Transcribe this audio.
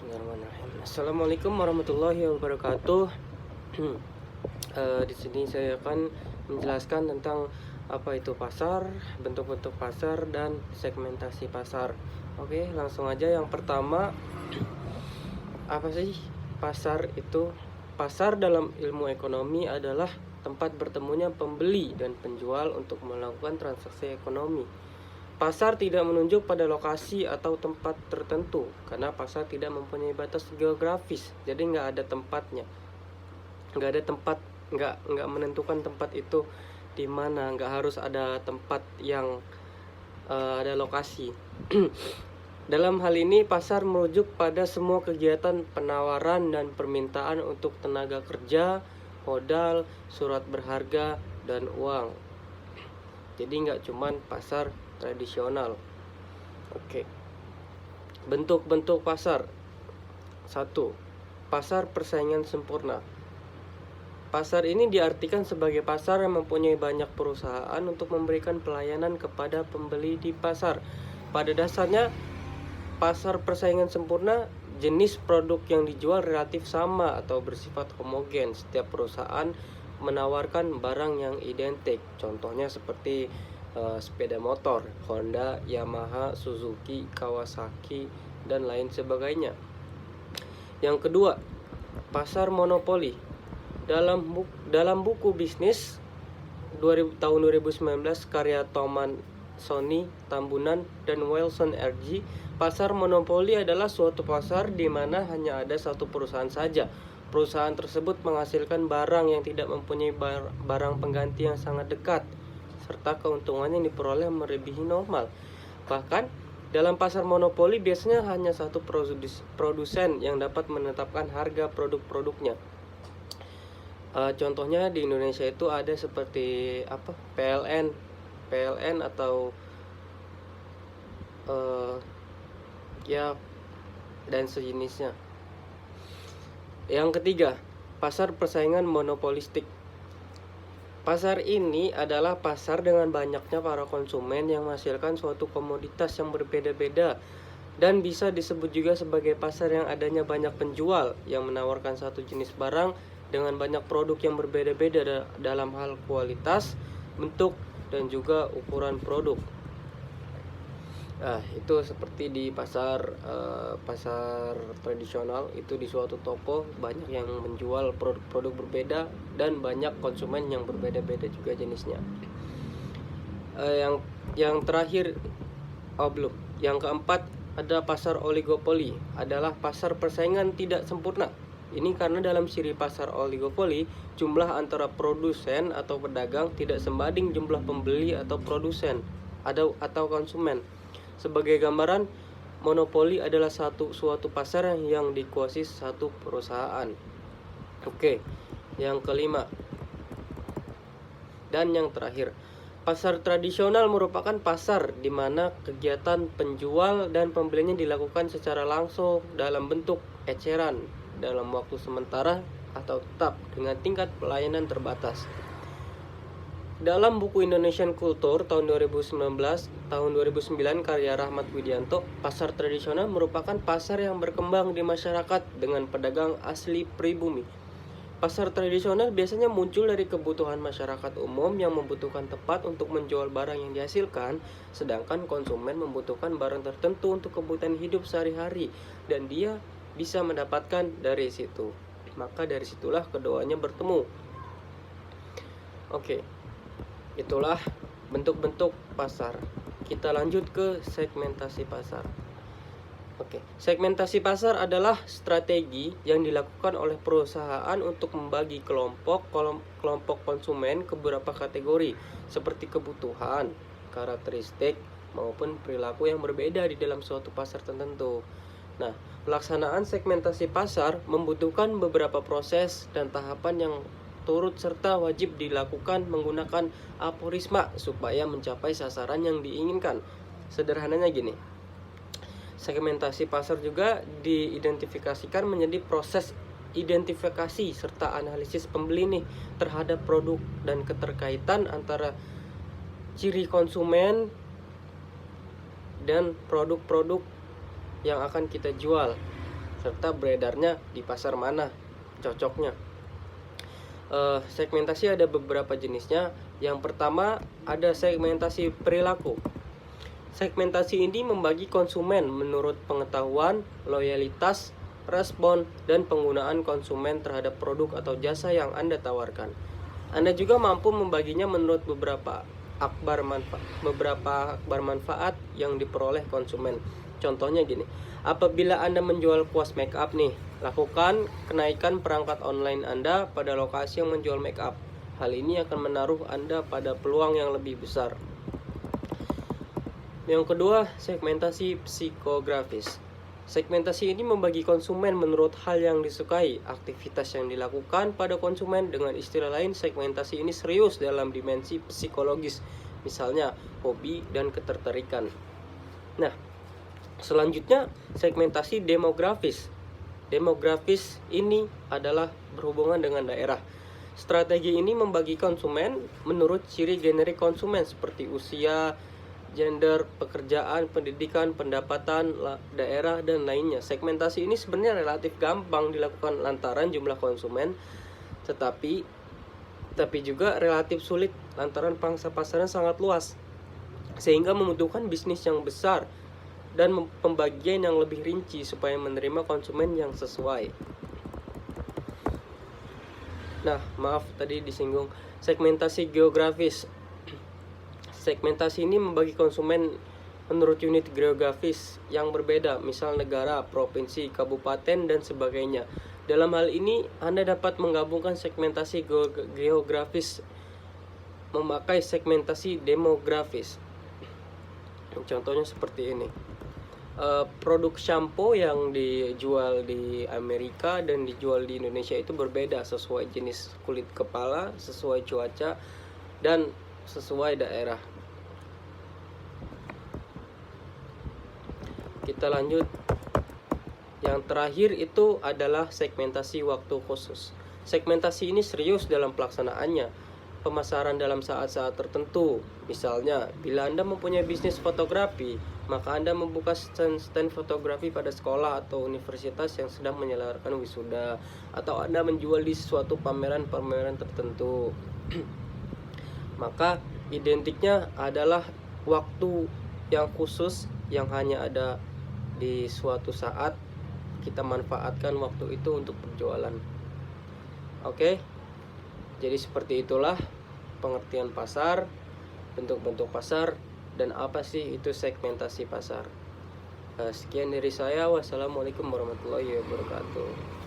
Bismillahirrahmanirrahim. Assalamualaikum warahmatullahi wabarakatuh. Di sini saya akan menjelaskan tentang apa itu pasar, bentuk-bentuk pasar, dan segmentasi pasar. Oke, langsung aja. Yang pertama, apa sih pasar itu? Pasar dalam ilmu ekonomi adalah tempat bertemunya pembeli dan penjual untuk melakukan transaksi ekonomi. Pasar tidak menunjuk pada lokasi atau tempat tertentu karena pasar tidak mempunyai batas geografis, jadi nggak ada tempatnya, nggak ada tempat, nggak menentukan tempat itu di mana, nggak harus ada tempat yang ada lokasi. Dalam hal ini pasar merujuk pada semua kegiatan penawaran dan permintaan untuk tenaga kerja, modal, surat berharga, dan uang. Jadi nggak cuman pasar tradisional. Oke. Bentuk-bentuk pasar. 1. Pasar persaingan sempurna. Pasar ini diartikan sebagai pasar yang mempunyai banyak perusahaan untuk memberikan pelayanan kepada pembeli di pasar. Pada dasarnya, pasar persaingan sempurna jenis produk yang dijual relatif sama atau bersifat homogen. Setiap perusahaan menawarkan barang yang identik. Contohnya seperti sepeda motor, Honda, Yamaha, Suzuki, Kawasaki, dan lain sebagainya. Yang kedua, pasar monopoli. Dalam buku bisnis tahun 2019 karya Thomas Sony, Tambunan, dan Wilson RG, pasar monopoli adalah suatu pasar di mana hanya ada satu perusahaan saja. Perusahaan tersebut menghasilkan barang yang tidak mempunyai barang pengganti yang sangat dekat, serta keuntungannya yang diperoleh melebihi normal. Bahkan, dalam pasar monopoli biasanya hanya satu produsen yang dapat menetapkan harga produk-produknya. Contohnya di Indonesia itu ada seperti PLN atau dan sejenisnya. Yang ketiga, pasar persaingan monopolistik. Pasar ini adalah pasar dengan banyaknya para konsumen yang menghasilkan suatu komoditas yang berbeda-beda, dan bisa disebut juga sebagai pasar yang adanya banyak penjual yang menawarkan satu jenis barang dengan banyak produk yang berbeda-beda dalam hal kualitas, bentuk, dan juga ukuran produk. Itu seperti di pasar tradisional, itu di suatu toko banyak yang menjual produk-produk berbeda dan banyak konsumen yang berbeda-beda juga jenisnya. Yang terakhir, belum. Yang keempat, ada pasar oligopoli, adalah pasar persaingan tidak sempurna. Ini karena dalam ciri pasar oligopoli, jumlah antara produsen atau pedagang tidak sebanding jumlah pembeli atau produsen atau konsumen. Sebagai gambaran, monopoli adalah suatu pasar yang dikuasai satu perusahaan. Oke, yang kelima dan yang terakhir, pasar tradisional merupakan pasar di mana kegiatan penjual dan pembelinya dilakukan secara langsung dalam bentuk eceran dalam waktu sementara atau tetap dengan tingkat pelayanan terbatas. Dalam buku Indonesian Culture tahun 2009 karya Rahmat Widianto, pasar tradisional merupakan pasar yang berkembang di masyarakat dengan pedagang asli pribumi. Pasar tradisional biasanya muncul dari kebutuhan masyarakat umum yang membutuhkan tempat untuk menjual barang yang dihasilkan, sedangkan konsumen membutuhkan barang tertentu untuk kebutuhan hidup sehari-hari, dan dia bisa mendapatkan dari situ. Maka dari situlah keduanya bertemu. Oke. Itulah bentuk-bentuk pasar. Kita lanjut ke segmentasi pasar. Segmentasi pasar adalah strategi yang dilakukan oleh perusahaan untuk membagi kelompok konsumen ke beberapa kategori seperti kebutuhan, karakteristik, maupun perilaku yang berbeda di dalam suatu pasar tertentu. Nah, pelaksanaan segmentasi pasar membutuhkan beberapa proses dan tahapan yang turut serta wajib dilakukan menggunakan aforisma supaya mencapai sasaran yang diinginkan. Sederhananya gini, segmentasi pasar juga diidentifikasikan menjadi proses identifikasi serta analisis pembeli nih terhadap produk dan keterkaitan antara ciri konsumen dan produk-produk yang akan kita jual. serta beredarnya di pasar mana cocoknya. Segmentasi ada beberapa jenisnya. Yang pertama ada segmentasi perilaku. Segmentasi ini membagi konsumen menurut pengetahuan, loyalitas, respon, dan penggunaan konsumen terhadap produk atau jasa yang Anda tawarkan. Anda juga mampu membaginya menurut beberapa akbar manfaat yang diperoleh konsumen. Contohnya gini, apabila Anda menjual kuas make up nih, lakukan kenaikan perangkat online Anda pada lokasi yang menjual make up. Hal ini akan menaruh Anda pada peluang yang lebih besar. Yang kedua, segmentasi psikografis. Segmentasi ini membagi konsumen menurut hal yang disukai, aktivitas yang dilakukan pada konsumen. Dengan istilah lain, segmentasi ini serius dalam dimensi psikologis, misalnya hobi dan ketertarikan. Nah, selanjutnya segmentasi demografis. Demografis ini adalah berhubungan dengan daerah. Strategi ini membagi konsumen menurut ciri generik konsumen seperti usia, gender, pekerjaan, pendidikan, pendapatan, daerah, dan lainnya. Segmentasi ini sebenarnya relatif gampang dilakukan lantaran jumlah konsumen, tetapi juga relatif sulit lantaran pangsa pasarnya sangat luas, sehingga membutuhkan bisnis yang besar dan pembagian yang lebih rinci supaya menerima konsumen yang sesuai. Nah, maaf tadi disinggung segmentasi geografis. Segmentasi ini membagi konsumen menurut unit geografis yang berbeda, misal negara, provinsi, kabupaten, dan sebagainya. Dalam hal ini, Anda dapat menggabungkan segmentasi geografis memakai segmentasi demografis. Contohnya seperti ini. Produk shampoo yang dijual di Amerika dan dijual di Indonesia itu berbeda sesuai jenis kulit kepala, sesuai cuaca, dan sesuai daerah. Kita lanjut. Yang terakhir itu adalah segmentasi waktu khusus. Segmentasi ini serius dalam pelaksanaannya. Pemasaran dalam saat-saat tertentu. Misalnya, bila Anda mempunyai bisnis fotografi, maka Anda membuka stand fotografi pada sekolah atau universitas yang sedang menyelenggarakan wisuda, atau Anda menjual di suatu pameran-pameran tertentu. Maka identiknya adalah waktu yang khusus yang hanya ada di suatu saat. Kita manfaatkan waktu itu untuk berjualan. Oke. Jadi seperti itulah pengertian pasar, bentuk-bentuk pasar, dan apa sih itu segmentasi pasar. Sekian dari saya. Wassalamualaikum warahmatullahi wabarakatuh.